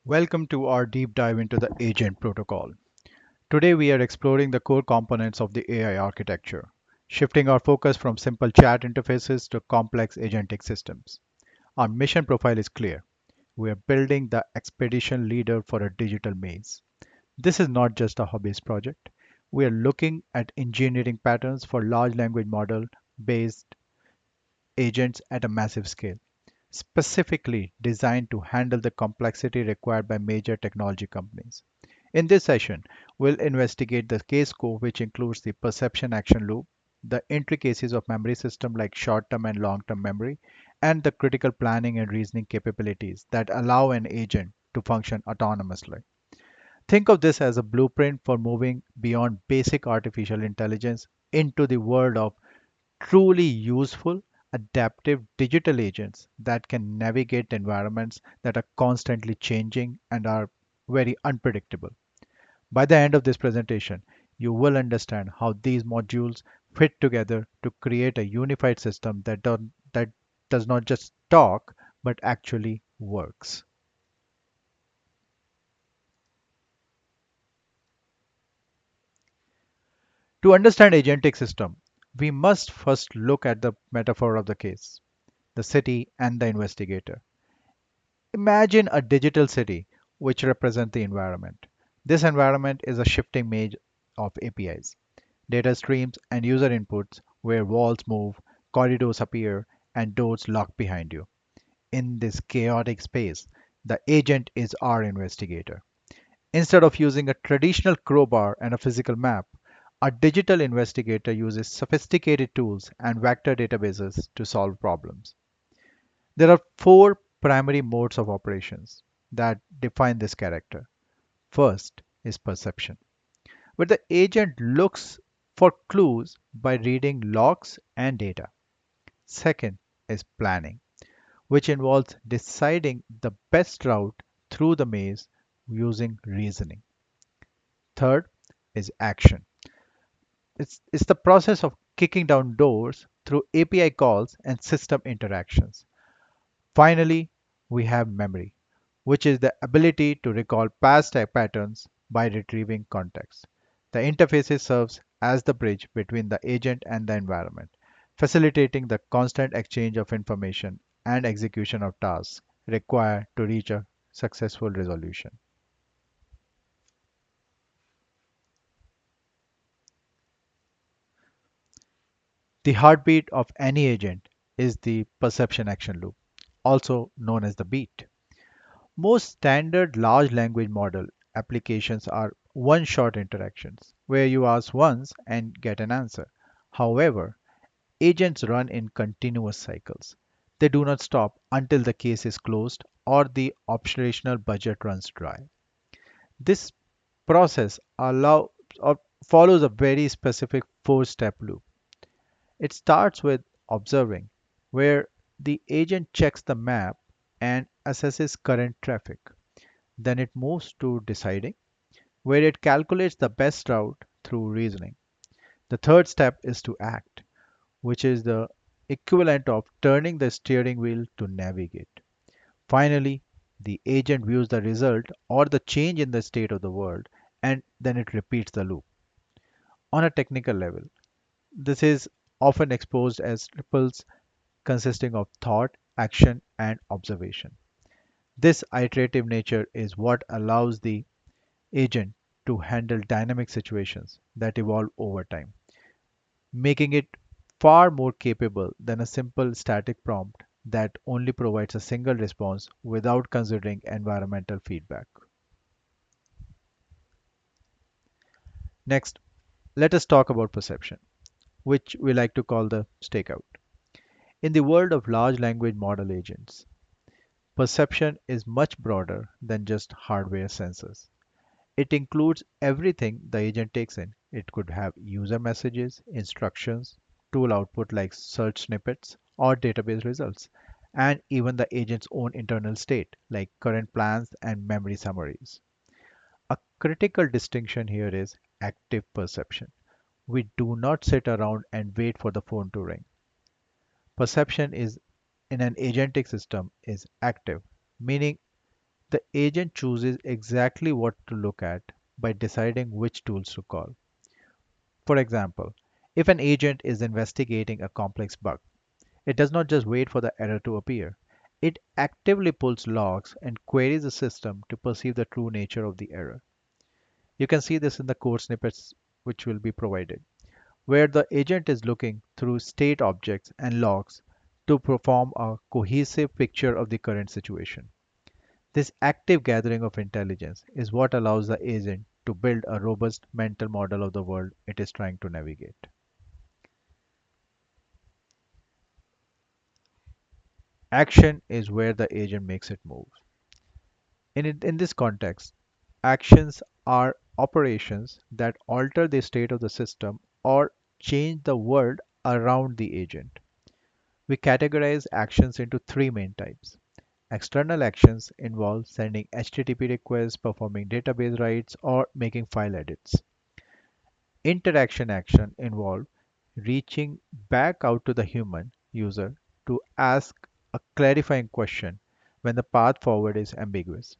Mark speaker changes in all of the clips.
Speaker 1: Welcome to our deep dive into the agent protocol. Today we are exploring the core components of the AI architecture, shifting our focus from simple chat interfaces to complex agentic systems. Our mission profile is clear. We are building the expedition leader for a digital maze. This is not just a hobbyist project. We are looking at engineering patterns for large language model based agents at a massive scale, specifically designed to handle the complexity required by major technology companies. In this session, we'll investigate the case scope, which includes the perception action loop, the intricacies of memory system like short-term and long-term memory, and the critical planning and reasoning capabilities that allow an agent to function autonomously. Think of this as a blueprint for moving beyond basic artificial intelligence into the world of truly useful, adaptive digital agents that can navigate environments that are constantly changing and are very unpredictable. By the end of this presentation, you will understand how these modules fit together to create a unified system that does not just talk but actually works. To understand agentic system, we must first look at the metaphor of the case, the city and the investigator. Imagine a digital city which represents the environment. This environment is a shifting maze of APIs, data streams, and user inputs where walls move, corridors appear, and doors lock behind you. In this chaotic space, the agent is our investigator. Instead of using a traditional crowbar and a physical map, a digital investigator uses sophisticated tools and vector databases to solve problems. There are four primary modes of operations that define this character. First is perception, where the agent looks for clues by reading logs and data. Second is planning, which involves deciding the best route through the maze using reasoning. Third is action. It's the process of kicking down doors through API calls and system interactions. Finally, we have memory, which is the ability to recall past patterns by retrieving context. The interface serves as the bridge between the agent and the environment, facilitating the constant exchange of information and execution of tasks required to reach a successful resolution. The heartbeat of any agent is the perception action loop, also known as the beat. Most standard large language model applications are one shot interactions where you ask once and get an answer. However, agents run in continuous cycles. They do not stop until the case is closed or the operational budget runs dry. This process or follows a very specific four-step loop. It starts with observing, where the agent checks the map and assesses current traffic. Then it moves to deciding, where it calculates the best route through reasoning. The third step is to act, which is the equivalent of turning the steering wheel to navigate. Finally, the agent views the result or the change in the state of the world and then it repeats the loop. On a technical level, this is often exposed as ripples consisting of thought, action, and observation. This iterative nature is what allows the agent to handle dynamic situations that evolve over time, making it far more capable than a simple static prompt that only provides a single response without considering environmental feedback. Next, let us talk about perception, which we like to call the stakeout. In the world of large language model agents, perception is much broader than just hardware sensors. It includes everything the agent takes in. It could have user messages, instructions, tool output like search snippets or database results, and even the agent's own internal state like current plans and memory summaries. A critical distinction here is active perception. We do not sit around and wait for the phone to ring. Perception is in an agentic system is active, meaning The agent chooses exactly what to look at by deciding which tools to call. For example, if an agent is investigating a complex bug, it does not just wait for the error to appear. It actively pulls logs and queries the system to perceive the true nature of the error. You can see this in the code snippets which will be provided, where the agent is looking through state objects and logs to perform a cohesive picture of the current situation. This active gathering of intelligence is what allows the agent to build a robust mental model of the world it is trying to navigate. Action is where the agent makes it move. In this context, actions are operations that alter the state of the system or change the world around the agent. We categorize actions into three main types. External actions involve sending HTTP requests, performing database writes, or making file edits. Interaction action involve reaching back out to the human user to ask a clarifying question when the path forward is ambiguous.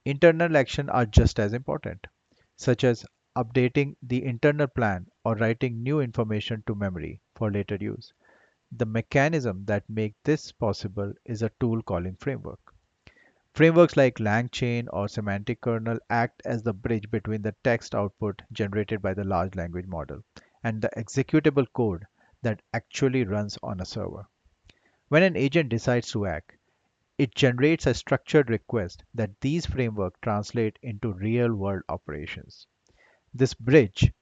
Speaker 1: Internal action are just as important, such as updating the internal plan or writing new information to memory for later use. The mechanism that makes this possible is a tool calling framework. Frameworks like LangChain or semantic kernel act as the bridge between the text output generated by the large language model and the executable code that actually runs on a server. When an agent decides to act, it generates a structured request that these frameworks translate into real-world operations. This bridge,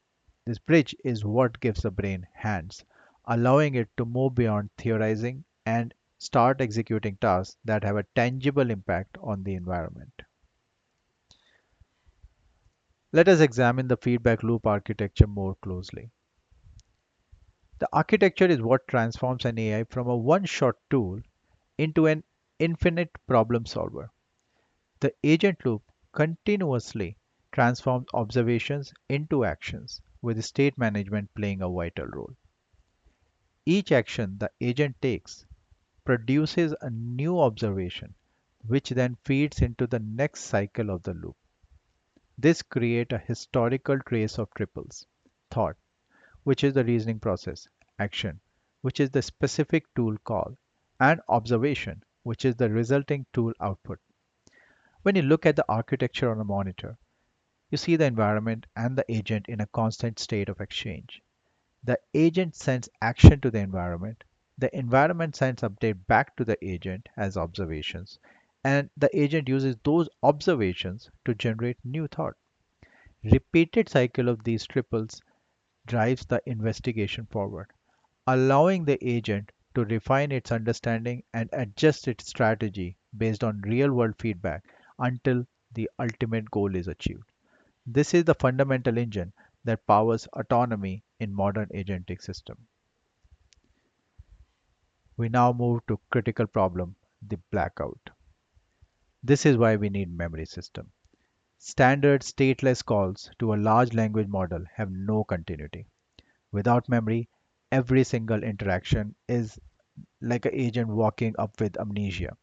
Speaker 1: this bridge is what gives the brain hands, allowing it to move beyond theorizing and start executing tasks that have a tangible impact on the environment. Let us examine the feedback loop architecture more closely. The architecture is what transforms an AI from a one-shot tool into an infinite problem solver. The agent loop continuously transforms observations into actions, with state management playing a vital role. Each action the agent takes produces a new observation, which then feeds into the next cycle of the loop. This creates a historical trace of triples: thought, which is the reasoning process; action, which is the specific tool call; and observation, which is the resulting tool output. When you look at the architecture on a monitor, you see the environment and the agent in a constant state of exchange. The agent sends action to the environment sends update back to the agent as observations, and the agent uses those observations to generate new thought. Repeated cycle of these triples drives the investigation forward, allowing the agent to refine its understanding and adjust its strategy based on real world feedback until the ultimate goal is achieved. This is the fundamental engine that powers autonomy in modern agentic system. We now move to critical problem, the blackout. This is why we need memory system. Standard stateless calls to a large language model have no continuity. Without memory, every single interaction is like an agent walking up with amnesia,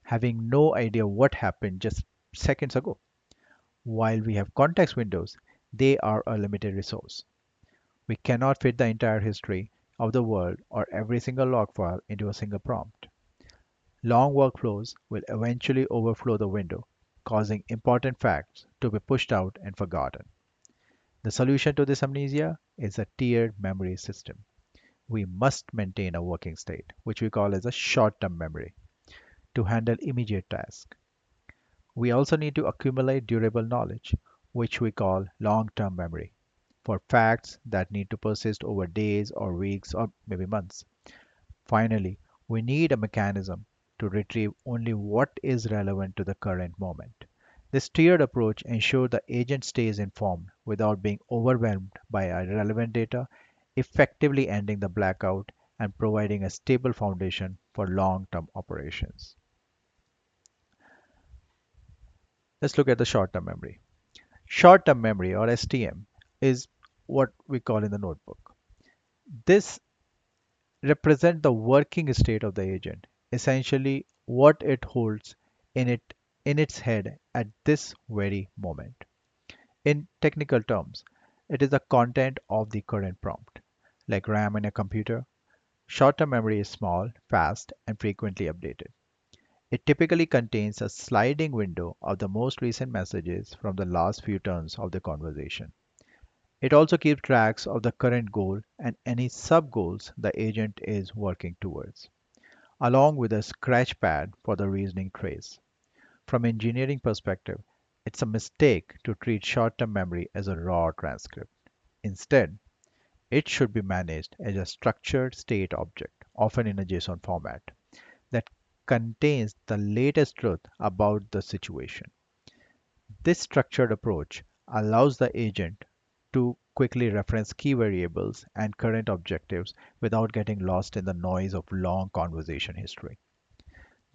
Speaker 1: having no idea what happened just seconds ago. While we have context windows, they are a limited resource. We cannot fit the entire history of the world or every single log file into a single prompt. Long workflows will eventually overflow the window, causing important facts to be pushed out and forgotten. The solution to this amnesia is a tiered memory system. We must maintain a working state, which we call as a short-term memory, to handle immediate tasks. We also need to accumulate durable knowledge, which we call long-term memory, for facts that need to persist over days or weeks or maybe months. Finally, we need a mechanism to retrieve only what is relevant to the current moment. This tiered approach ensures the agent stays informed without being overwhelmed by irrelevant data, effectively ending the blackout and providing a stable foundation for long-term operations. Let's look at the short-term memory. Short-term memory, or STM, is what we call in the notebook. This represents the working state of the agent, essentially what it holds in it in its head at this very moment. In technical terms, it is the content of the current prompt. Like RAM in a computer, short-term memory is small, fast, and frequently updated. It typically contains a sliding window of the most recent messages from the last few turns of the conversation. It also keeps tracks of the current goal and any sub-goals the agent is working towards, along with a scratch pad for the reasoning trace. From engineering perspective, it's a mistake to treat short-term memory as a raw transcript. Instead, it should be managed as a structured state object, often in a JSON format, that contains the latest truth about the situation. This structured approach allows the agent to quickly reference key variables and current objectives without getting lost in the noise of long conversation history.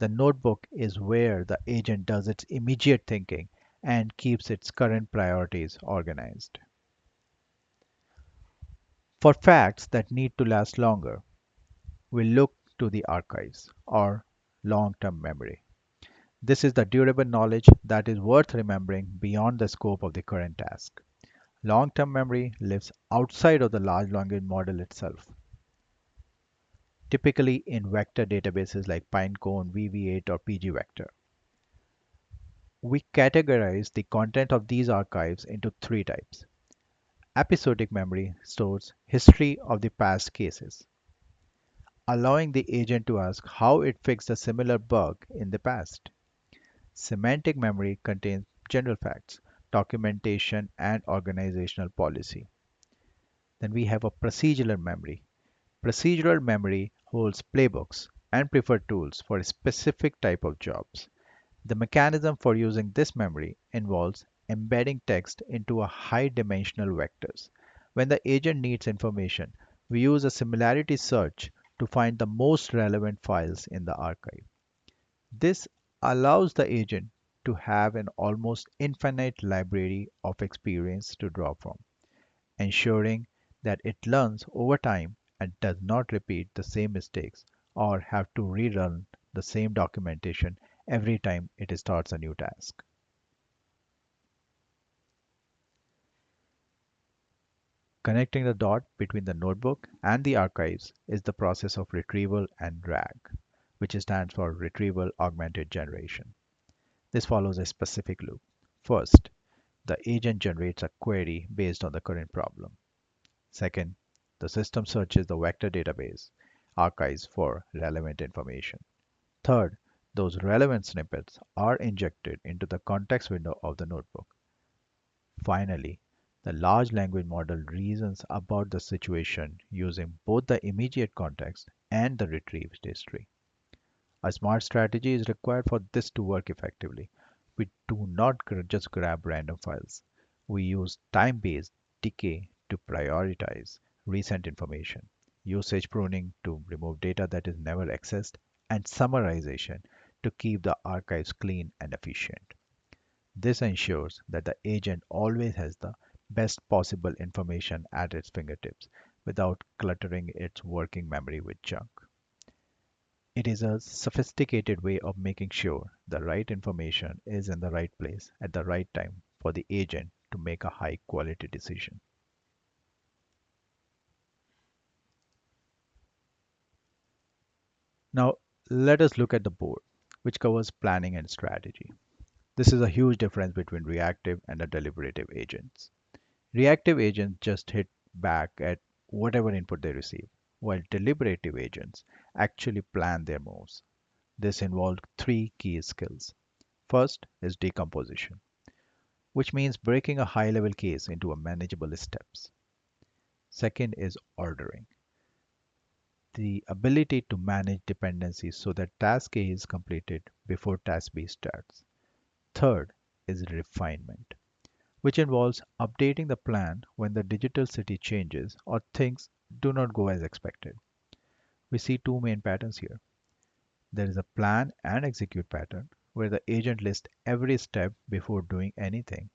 Speaker 1: The notebook is where the agent does its immediate thinking and keeps its current priorities organized. For facts that need to last longer, we look to the archives or long term memory. This is the durable knowledge that is worth remembering beyond the scope of the current task. Long term memory lives outside of the large language model itself, typically in vector databases like Pinecone, VV8, or pgvector. We categorize the content of these archives into three types. Episodic memory stores history of the past cases, allowing the agent to ask how it fixed a similar bug in the past. Semantic memory contains general facts, documentation, and organizational policy. Then we have a procedural memory. Procedural memory holds playbooks and preferred tools for a specific type of jobs. The mechanism for using this memory involves embedding text into a high dimensional vectors. When the agent needs information, we use a similarity search to find the most relevant files in the archive. This allows the agent to have an almost infinite library of experience to draw from, ensuring that it learns over time and does not repeat the same mistakes or have to rerun the same documentation every time it starts a new task. Connecting the dot between the notebook and the archives is the process of retrieval and RAG, which stands for Retrieval Augmented Generation. This follows a specific loop. First, the agent generates a query based on the current problem. Second, the system searches the vector database archives for relevant information. Third, those relevant snippets are injected into the context window of the notebook. Finally, the large language model reasons about the situation using both the immediate context and the retrieved history. A smart strategy is required for this to work effectively. We do not just grab random files. We use time-based decay to prioritize recent information, usage pruning to remove data that is never accessed, and summarization to keep the archives clean and efficient. This ensures that the agent always has the best possible information at its fingertips without cluttering its working memory with junk. It is a sophisticated way of making sure the right information is in the right place at the right time for the agent to make a high quality decision. Now, let us look at the board, which covers planning and strategy. This is a huge difference between reactive and a deliberative agents. Reactive agents just hit back at whatever input they receive, while deliberative agents actually plan their moves. This involved three key skills. First is decomposition, which means breaking a high level case into a manageable steps. Second is ordering, the ability to manage dependencies so that task A is completed before task B starts. Third is refinement, which involves updating the plan when the digital city changes or things do not go as expected. We see two main patterns here. There is a plan and execute pattern where the agent lists every step before doing anything.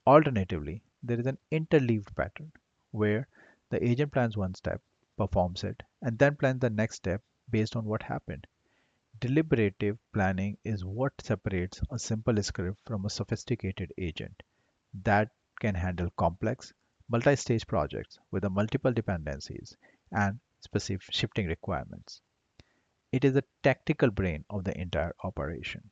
Speaker 1: Alternatively, there is an interleaved pattern where the agent plans one step, performs it, and then plans the next step based on what happened. Deliberative planning is what separates a simple script from a sophisticated agent that can handle complex, multi-stage projects with a multiple dependencies and specific shifting requirements. It is the tactical brain of the entire operation.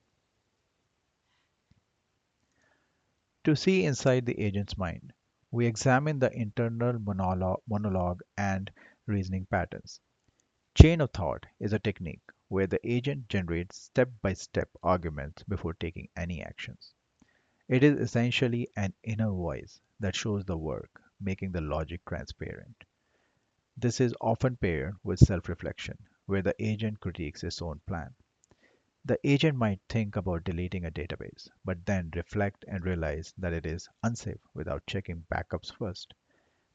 Speaker 1: To see inside the agent's mind, we examine the internal monologue and reasoning patterns. Chain of thought is a technique where the agent generates step by step arguments before taking any actions. It is essentially an inner voice that shows the work, making the logic transparent. This is often paired with self reflection, where the agent critiques his own plan. The agent might think about deleting a database, but then reflect and realize that it is unsafe without checking backups first.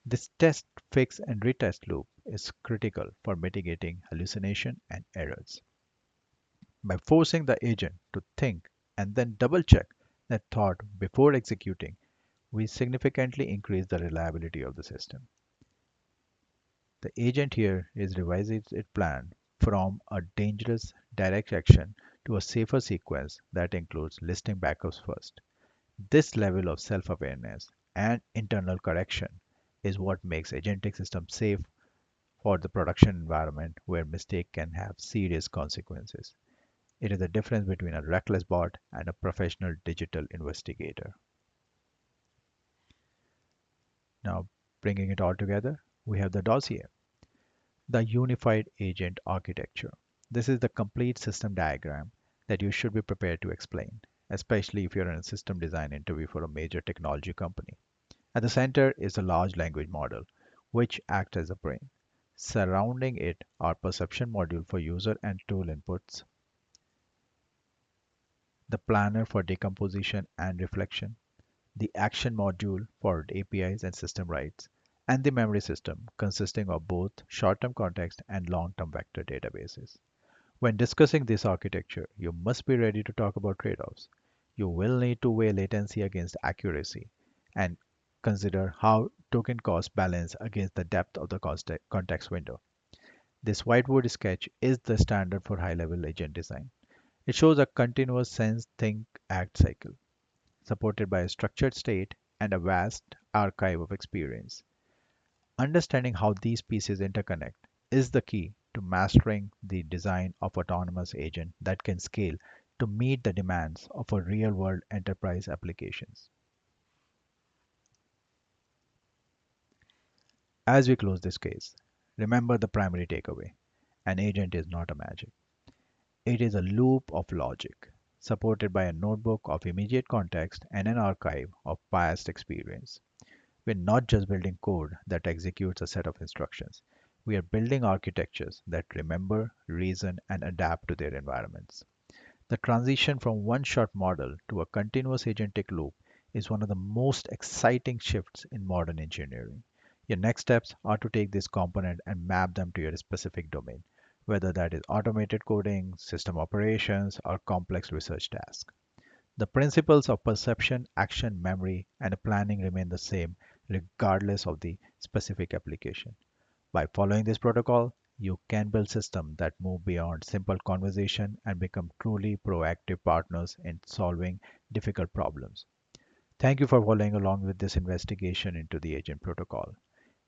Speaker 1: This test, fix, and retest loop is critical for mitigating hallucination and errors. By forcing the agent to think and then double check that thought before executing, we significantly increase the reliability of the system. The agent here is revising its plan from a dangerous direct action to a safer sequence that includes listing backups first. This level of self-awareness and internal correction is what makes agentic systems safe for the production environment where mistake can have serious consequences. It is the difference between a reckless bot and a professional digital investigator. Now, bringing it all together, we have the dossier, the unified agent architecture. This is the complete system diagram that you should be prepared to explain, especially if you're in a system design interview for a major technology company. At the center is a large language model, which acts as a brain. Surrounding it are perception module for user and tool inputs, the planner for decomposition and reflection, the action module for APIs and system writes, and the memory system consisting of both short-term context and long-term vector databases. When discussing this architecture, you must be ready to talk about trade-offs. You will need to weigh latency against accuracy and consider how token costs balance against the depth of the context window. This whiteboard sketch is the standard for high-level agent design. It shows a continuous sense, think, act cycle, supported by a structured state and a vast archive of experience. Understanding how these pieces interconnect is the key to mastering the design of autonomous agent that can scale to meet the demands of a real-world enterprise applications. As we close this case, remember the primary takeaway. An agent is not a magic. It is a loop of logic, supported by a notebook of immediate context and an archive of past experience. We're not just building code that executes a set of instructions. We are building architectures that remember, reason, and adapt to their environments. The transition from one shot model to a continuous agentic loop is one of the most exciting shifts in modern engineering. Your next steps are to take this component and map them to your specific domain, whether that is automated coding, system operations, or complex research tasks. The principles of perception, action, memory, and planning remain the same regardless of the specific application. By following this protocol, you can build systems that move beyond simple conversation and become truly proactive partners in solving difficult problems. Thank you for following along with this investigation into the agent protocol.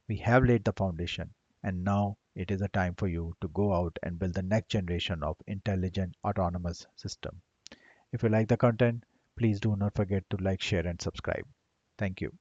Speaker 1: We have laid the foundation, and now it is a time for you to go out and build the next generation of intelligent autonomous system. If you like the content, please do not forget to like, share, and subscribe. Thank you.